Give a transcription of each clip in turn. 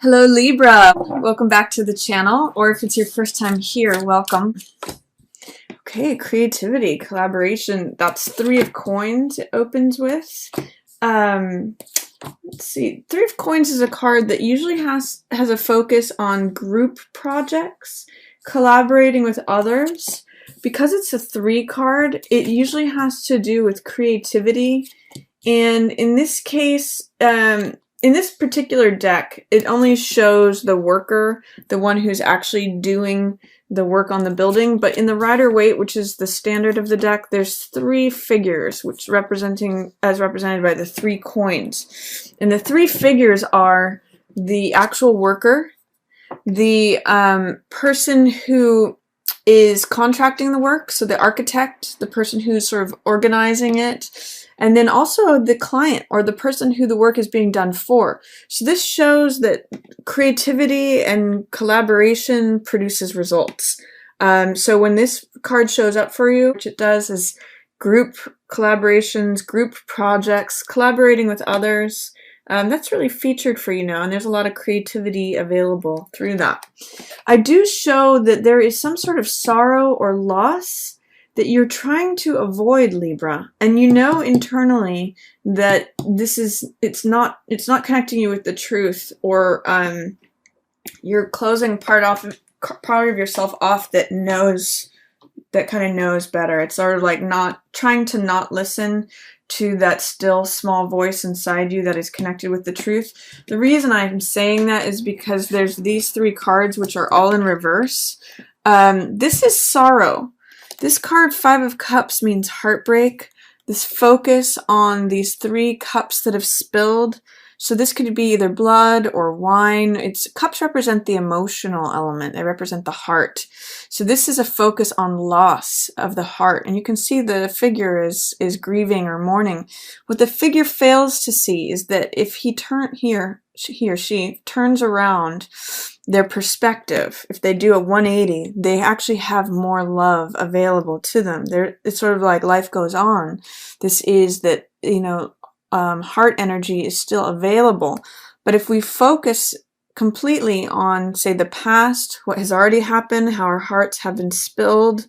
Hello Libra, welcome back to the channel, or if it's your first time here, welcome. Okay, creativity, collaboration, that's Three of Coins it opens with. Let's see, Three of Coins is a card that usually has a focus on group projects, collaborating with others. Because it's a 3 card, it usually has to do with creativity, and in this case, in this particular deck, it only shows the worker, the one who's actually doing the work on the building. But in the Rider-Waite, which is the standard of the deck, there's 3 figures, which represented by the 3 coins. And the 3 figures are the actual worker, the person who is contracting the work, so the architect, the person who's sort of organizing it, and then also the client or the person who the work is being done for. So this shows that creativity and collaboration produces results. So when this card shows up for you, which it does, is group collaborations, group projects, collaborating with others. That's really featured for you now, and there's a lot of creativity available through that. I do show that there is some sort of sorrow or loss that you're trying to avoid, Libra, and you know internally that it's not connecting you with the truth, or you're closing part of yourself off that kind of knows better. It's sort of like trying to not listen to that still small voice inside you that is connected with the truth. The reason I'm saying that is because there's these 3 cards which are all in reverse. This is sorrow. This card, 5 of Cups, means heartbreak. This focus on these 3 cups that have spilled. So this could be either blood or wine. Cups represent the emotional element. They represent the heart. So this is a focus on loss of the heart. And you can see the figure is grieving or mourning. What the figure fails to see is that if he or she turns around their perspective, if they do a 180, they actually have more love available to them. It's sort of like life goes on. This is that, heart energy is still available. But if we focus completely on, say, the past, what has already happened, how our hearts have been spilled,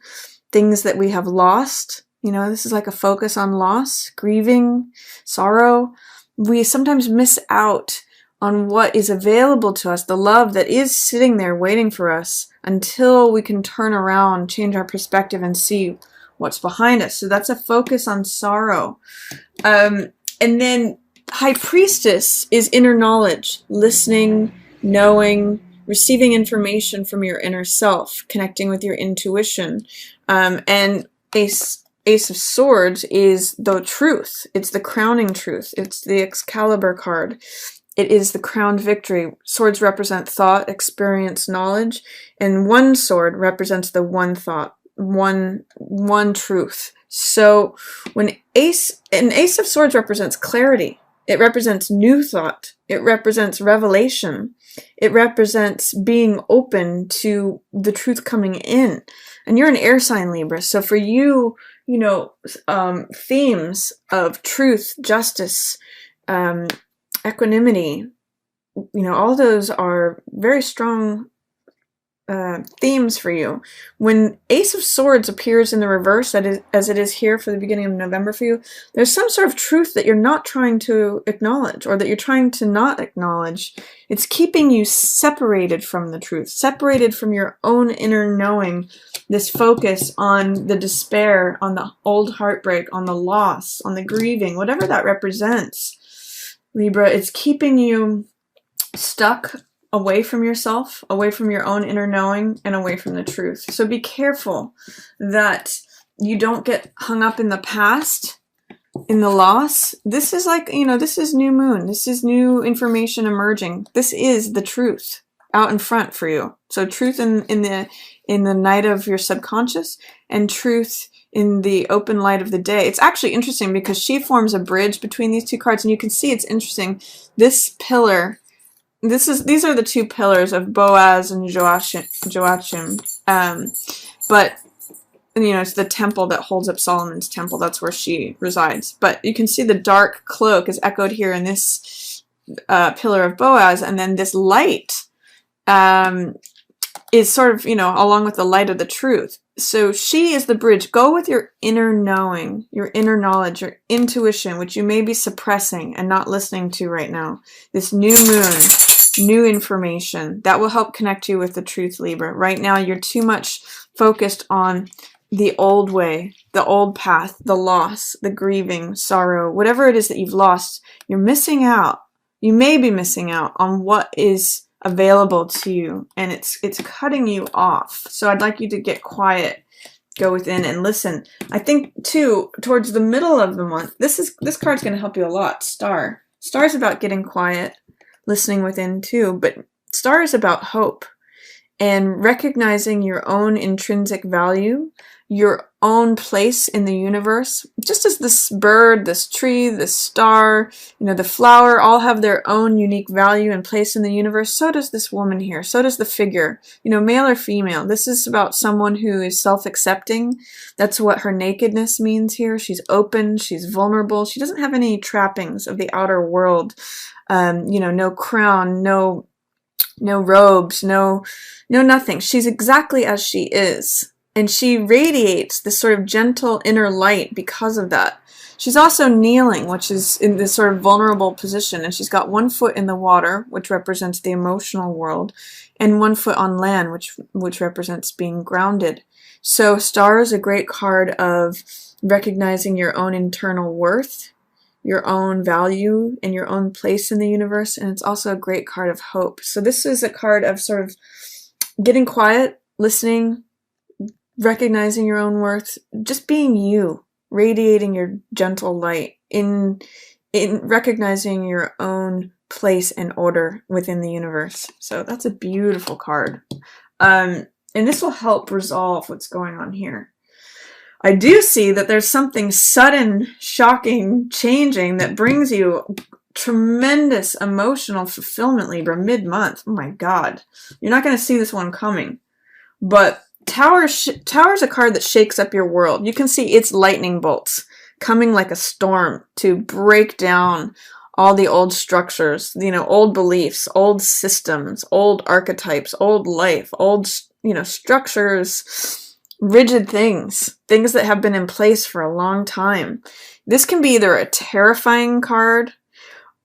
things that we have lost, this is like a focus on loss, grieving, sorrow, we sometimes miss out on what is available to us, the love that is sitting there waiting for us, until we can turn around, change our perspective, and see what's behind us. So that's a focus on sorrow. And then High Priestess is inner knowledge, listening, knowing, receiving information from your inner self, connecting with your intuition. And Ace of Swords is the truth. It's the crowning truth. It's the Excalibur card. It is the crowned victory. Swords represent thought, experience, knowledge, and one sword represents the one thought, one truth. So when an Ace of Swords represents clarity, it represents new thought, it represents revelation, it represents being open to the truth coming in. And you're an air sign, Libra, so for you, themes of truth, justice, equanimity, all those are very strong themes for you. When Ace of Swords appears in the reverse, as it is here for the beginning of November for you, there's some sort of truth that you're not trying to acknowledge, or that you're trying to not acknowledge. It's keeping you separated from the truth, separated from your own inner knowing, this focus on the despair, on the old heartbreak, on the loss, on the grieving, whatever that represents. Libra, it's keeping you stuck away from yourself, away from your own inner knowing, and away from the truth. So be careful that you don't get hung up in the past, in the loss. This is like, this is new moon. This is new information emerging. This is the truth out in front for you. So truth in the night of your subconscious, and truth in the open light of the day. It's actually interesting because she forms a bridge between these 2 cards, and you can see it's interesting. This pillar, these are the 2 pillars of Boaz and Joachim. But it's the temple that holds up Solomon's temple. That's where she resides. But you can see the dark cloak is echoed here in this pillar of Boaz, and then this light is sort of, along with the light of the truth. So she is the bridge. Go with your inner knowing, your inner knowledge, your intuition, which you may be suppressing and not listening to right now. This new moon, new information, that will help connect you with the truth, Libra. Right now, you're too much focused on the old way, the old path, the loss, the grieving, sorrow, whatever it is that you've lost. You're missing out. You may be missing out on what is available to you, and it's cutting you off. So I'd like you to get quiet, go within and listen. I think too, towards the middle of the month, this card's going to help you a lot. Star is about getting quiet, listening within too, but Star is about hope and recognizing your own intrinsic value, your own place in the universe. Just as this bird, this tree, this star, the flower all have their own unique value and place in the universe, so does this woman here. So does the figure, male or female. This is about someone who is self-accepting. That's what her nakedness means here. She's open, she's vulnerable. She doesn't have any trappings of the outer world. No crown, no robes, no nothing. She's exactly as she is. And she radiates this sort of gentle inner light because of that. She's also kneeling, which is in this sort of vulnerable position. And she's got one foot in the water, which represents the emotional world, and one foot on land, which represents being grounded. So Star is a great card of recognizing your own internal worth, your own value, and your own place in the universe. And it's also a great card of hope. So this is a card of sort of getting quiet, listening, recognizing your own worth, just being you, radiating your gentle light, in recognizing your own place and order within the universe. So that's a beautiful card. And this will help resolve what's going on here. I do see that there's something sudden, shocking, changing that brings you tremendous emotional fulfillment, Libra, mid-month. Oh my God. You're not going to see this one coming. But Tower's a card that shakes up your world. You can see its lightning bolts coming like a storm to break down all the old structures, old beliefs, old systems, old archetypes, old life, old, structures, rigid things that have been in place for a long time. This can be either a terrifying card,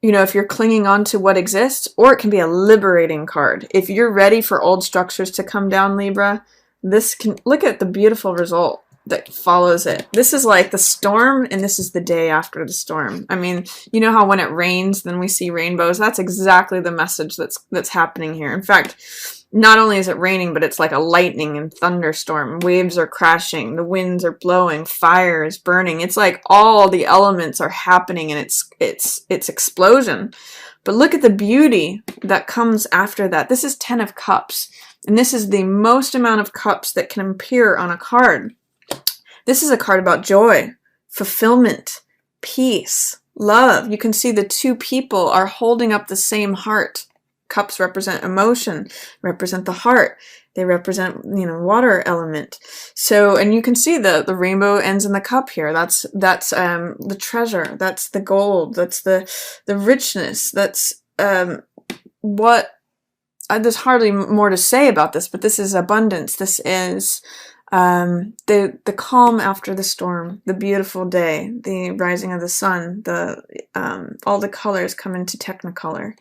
if you're clinging on to what exists, or it can be a liberating card. If you're ready for old structures to come down, Libra, this can, look at the beautiful result that follows it. This is like the storm, and this is the day after the storm. I mean, you know how when it rains, then we see rainbows? That's exactly the message that's happening here. In fact, not only is it raining, but it's like a lightning and thunderstorm. Waves are crashing, the winds are blowing, fire is burning. It's like all the elements are happening, and it's explosion. But look at the beauty that comes after that. This is 10 of Cups. And this is the most amount of cups that can appear on a card. This is a card about joy, fulfillment, peace, love. You can see the two people are holding up the same heart. Cups represent emotion, represent the heart. They represent, water element. So, and you can see the rainbow ends in the cup here. That's the treasure. That's the gold. That's the richness. That's what. There's hardly more to say about this, but this is abundance. This is the calm after the storm, the beautiful day, the rising of the sun. All the colors come into Technicolor,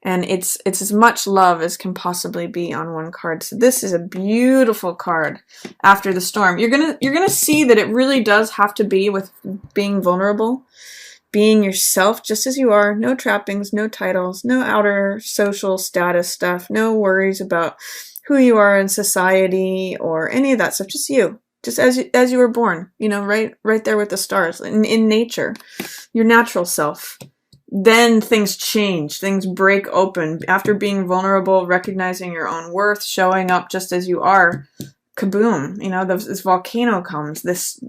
and it's as much love as can possibly be on one card. So this is a beautiful card after the storm. You're gonna see that it really does have to be with being vulnerable. Being yourself just as you are, no trappings, no titles, no outer social status stuff, no worries about who you are in society or any of that stuff, just you. Just as you were born, right there with the stars, in nature, your natural self. Then things change, things break open. After being vulnerable, recognizing your own worth, showing up just as you are, kaboom, this volcano comes, this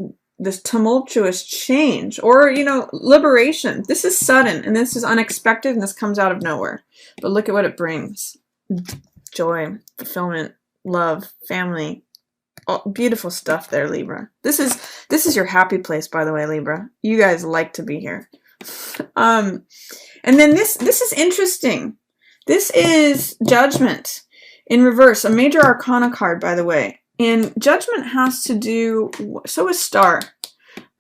tumultuous change, or, liberation. This is sudden, and this is unexpected, and this comes out of nowhere. But look at what it brings. Joy, fulfillment, love, family. Oh, beautiful stuff there, Libra. This is your happy place, by the way, Libra. You guys like to be here. And then this is interesting. This is Judgment in reverse, a major arcana card, by the way. And Judgment has to do, so is Star.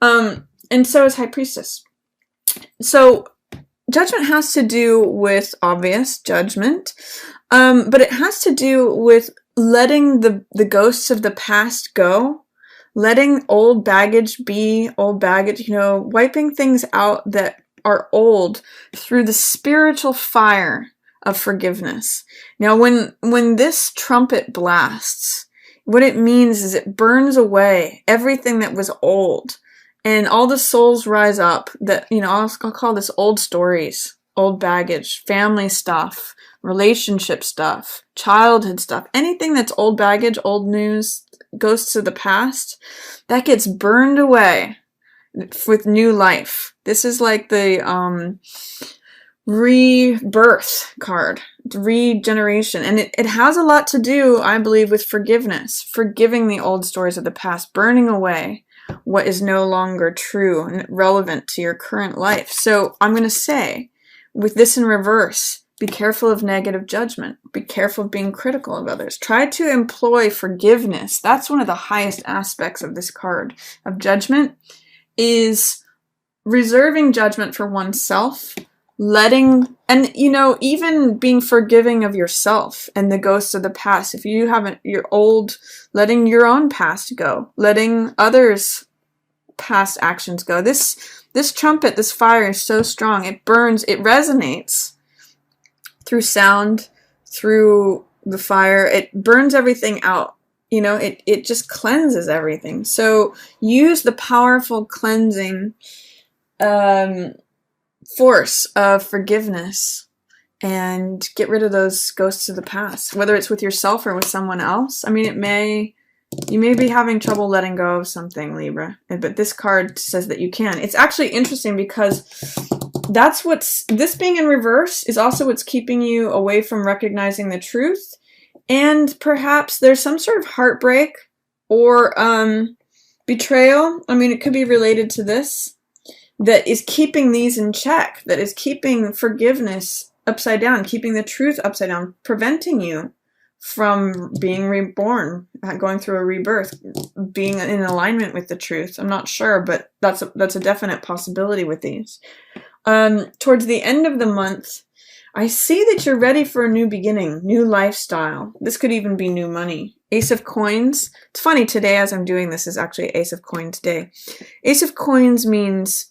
And so is High Priestess. So Judgment has to do with obvious judgment, but it has to do with letting the ghosts of the past go, letting old baggage be old baggage, wiping things out that are old through the spiritual fire of forgiveness. Now, when this trumpet blasts, what it means is it burns away everything that was old. And all the souls rise up that, I'll call this old stories, old baggage, family stuff, relationship stuff, childhood stuff, anything that's old baggage, old news, ghosts of the past, that gets burned away with new life. This is like the rebirth card, regeneration. And it has a lot to do, I believe, with forgiveness, forgiving the old stories of the past, burning away what is no longer true and relevant to your current life. So I'm going to say, with this in reverse, be careful of negative judgment. Be careful of being critical of others. Try to employ forgiveness. That's one of the highest aspects of this card of Judgment, is reserving judgment for oneself, letting, and even being forgiving of yourself and the ghosts of the past. If you haven't, you're old, letting your own past go, letting others' past actions go. This trumpet, this fire is so strong. It burns, it resonates through sound, through the fire. It burns everything out. It just cleanses everything. So use the powerful cleansing force of forgiveness and get rid of those ghosts of the past, whether it's with yourself or with someone else. I mean, you may be having trouble letting go of something, Libra, but this card says that you can. It's actually interesting because this being in reverse is also what's keeping you away from recognizing the truth. And perhaps there's some sort of heartbreak or betrayal. I mean, it could be related to this, that is keeping these in check, that is keeping forgiveness upside down, keeping the truth upside down, preventing you from being reborn, going through a rebirth, being in alignment with the truth. I'm not sure, but that's a definite possibility with these. Towards the end of the month, I see that you're ready for a new beginning, new lifestyle. This could even be new money. Ace of Coins. It's funny, today as I'm doing this is actually Ace of Coins day. Ace of Coins means,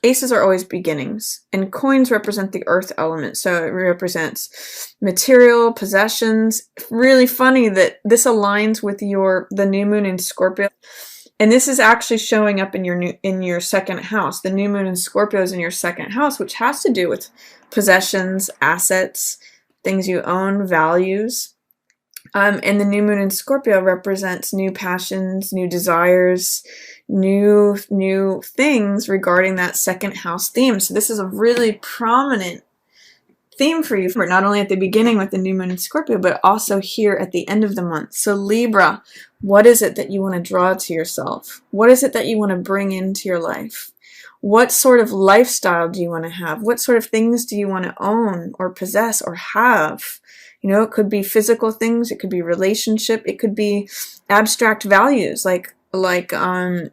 aces are always beginnings, and coins represent the earth element. So it represents material, possessions. Really funny that this aligns with the new moon in Scorpio. And this is actually showing up in your second house. The new moon in Scorpio is in your second house, which has to do with possessions, assets, things you own, values. And the new moon in Scorpio represents new passions, new desires, new things regarding that second house theme. So this is a really prominent theme for you, for not only at the beginning with the new moon in Scorpio, but also here at the end of the month. So Libra, what is it that you want to draw to yourself? What is it that you want to bring into your life? What sort of lifestyle do you want to have? What sort of things do you want to own or possess or have? It could be physical things, it could be relationship, it could be abstract values like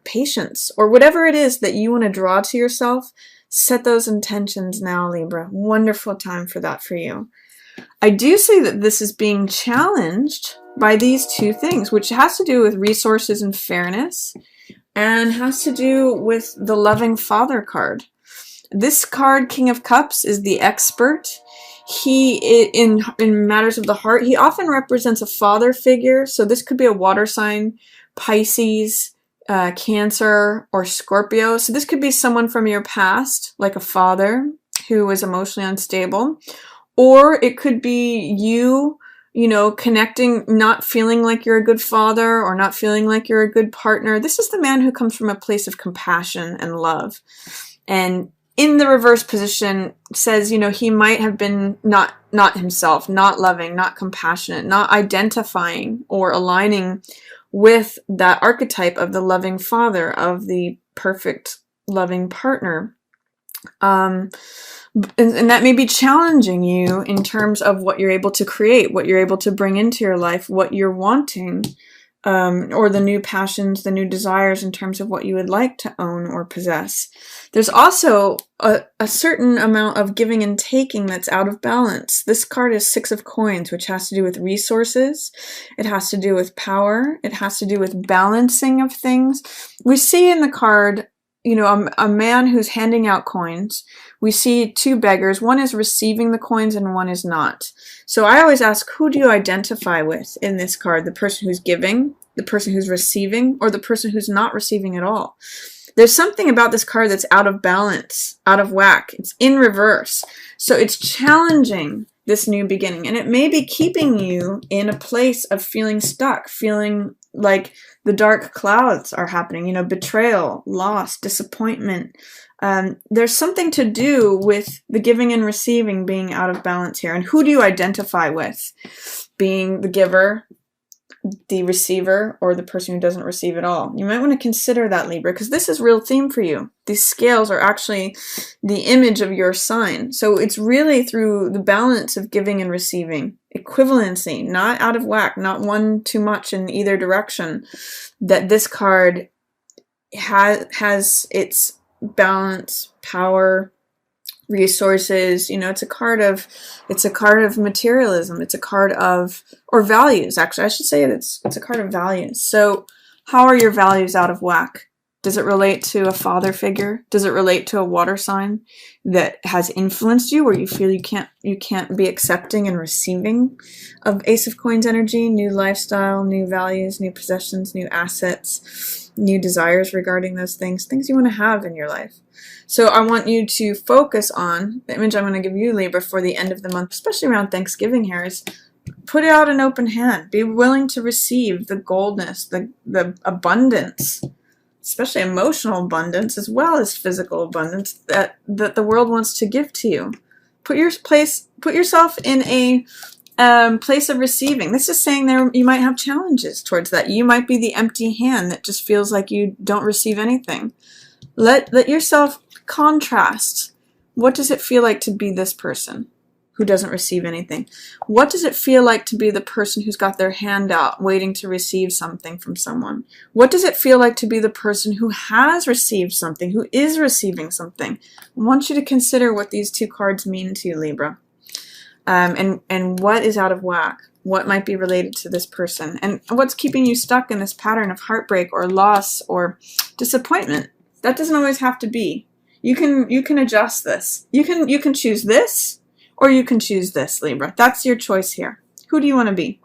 patience, or whatever it is that you want to draw to yourself. Set those intentions now, Libra. Wonderful time for that for you. I do say that this is being challenged by these two things, which has to do with resources and fairness, and has to do with the Loving Father card. This card, King of Cups, is the expert. He, in matters of the heart, he often represents a father figure. So this could be a water sign, Pisces, Cancer, or Scorpio. So this could be someone from your past, like a father who was emotionally unstable. Or it could be you, connecting, not feeling like you're a good father or not feeling like you're a good partner. This is the man who comes from a place of compassion and love. And in the reverse position says, he might have been not himself, not loving, not compassionate, not identifying or aligning with that archetype of the loving father, of the perfect loving partner. And that may be challenging you in terms of what you're able to create, what you're able to bring into your life, what you're wanting, or the new passions, the new desires in terms of what you would like to own or possess. There's also a certain amount of giving and taking that's out of balance. This card is Six of Coins, which has to do with resources. It has to do with power. It has to do with balancing of things. We see in the card, a man who's handing out coins. We see two beggars. One is receiving the coins and one is not. So I always ask, who do you identify with in this card? The person who's giving, the person who's receiving, or the person who's not receiving at all? There's something about this card that's out of balance, out of whack. It's in reverse. So it's challenging this new beginning, and it may be keeping you in a place of feeling stuck, feeling like the dark clouds are happening, betrayal, loss, disappointment. There's something to do with the giving and receiving being out of balance here. And who do you identify with? Being the giver, the receiver, or the person who doesn't receive at all? You might want to consider that, Libra, because this is a real theme for you. These scales are actually the image of your sign. So it's really through the balance of giving and receiving, equivalency, not out of whack, not one too much in either direction, that this card has its balance, power, resources. It's a card of materialism. It's a card of, or values, actually. I should say it's a card of values. So how are your values out of whack? Does it relate to a father figure? Does it relate to a water sign that has influenced you, where you feel you can't be accepting and receiving of Ace of Coins energy, new lifestyle, new values, new possessions, new assets, new desires regarding those things you want to have in your life? So I want you to focus on the image I'm going to give you, Libra, for the end of the month, especially around Thanksgiving here, is put out an open hand. Be willing to receive the goldness, the abundance, especially emotional abundance, as well as physical abundance that the world wants to give to you. Put yourself in a place of receiving. This is saying there you might have challenges towards that. You might be the empty hand that just feels like you don't receive anything. Let yourself contrast. What does it feel like to be this person who doesn't receive anything? What does it feel like to be the person who's got their hand out waiting to receive something from someone? What does it feel like to be the person who has received something, who is receiving something? I want you to consider what these two cards mean to you, Libra. And what is out of whack? What might be related to this person? And what's keeping you stuck in this pattern of heartbreak or loss or disappointment? That doesn't always have to be. You can adjust this. You can choose this, or you can choose this, Libra. That's your choice here. Who do you want to be?